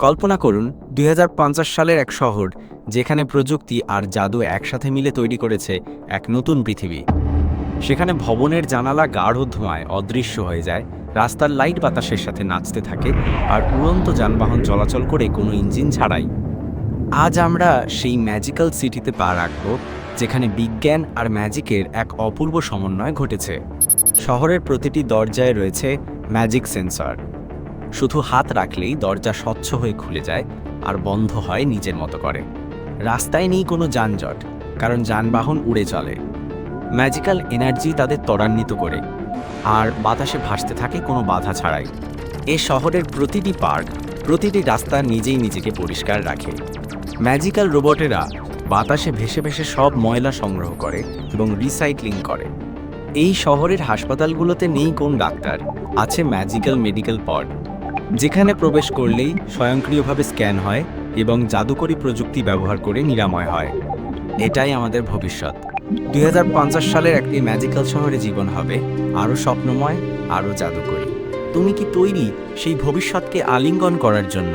কল্পনা করুন ২০৫০ সালের এক শহর যেখানে প্রযুক্তি আর জাদু একসাথে মিলে তৈরি করেছে এক নতুন পৃথিবী। সেখানে ভবনের জানালা গাঢ় ধোঁয়ায় অদৃশ্য হয়ে যায়, রাস্তার লাইট বাতাসের সাথে নাচতে থাকে, আর উড়ন্ত যানবাহন চলাচল করে কোনো ইঞ্জিন ছাড়াই। আজ আমরা সেই ম্যাজিক্যাল সিটিতে পা রাখব, যেখানে বিজ্ঞান আর ম্যাজিকের এক অপূর্ব সমন্বয় ঘটেছে। শহরের প্রতিটি দরজায় রয়েছে ম্যাজিক সেন্সর। শুধু হাত রাখলেই দরজা স্বচ্ছ হয়ে খুলে যায় আর বন্ধ হয় নিজের মতো করে। রাস্তায় নেই কোনো যানজট, কারণ যানবাহন উড়ে চলে। ম্যাজিক্যাল এনার্জি তাদের ত্বরান্বিত করে, আর বাতাসে ভাসতে থাকে কোনো বাধা ছাড়াই। এ শহরের প্রতিটি পার্ক, প্রতিটি রাস্তা নিজেই নিজেকে পরিষ্কার রাখে। ম্যাজিক্যাল রোবটেরা বাতাসে ভেসে ভেসে সব ময়লা সংগ্রহ করে এবং রিসাইক্লিং করে। এই শহরের হাসপাতালগুলোতে নেই কোন ডাক্তার, আছে ম্যাজিক্যাল মেডিকেল পড, যেখানে প্রবেশ করলেই স্বয়ংক্রিয়ভাবে স্ক্যান হয় এবং জাদুকরী প্রযুক্তি ব্যবহার করে নিরাময় হয়। এটাই আমাদের ভবিষ্যৎ। ২০৫০ সালের একটি ম্যাজিক্যাল শহরে জীবন হবে আরও স্বপ্নময়, আরও জাদুকরী। তুমি কি তৈরি সেই ভবিষ্যৎকে আলিঙ্গন করার জন্য?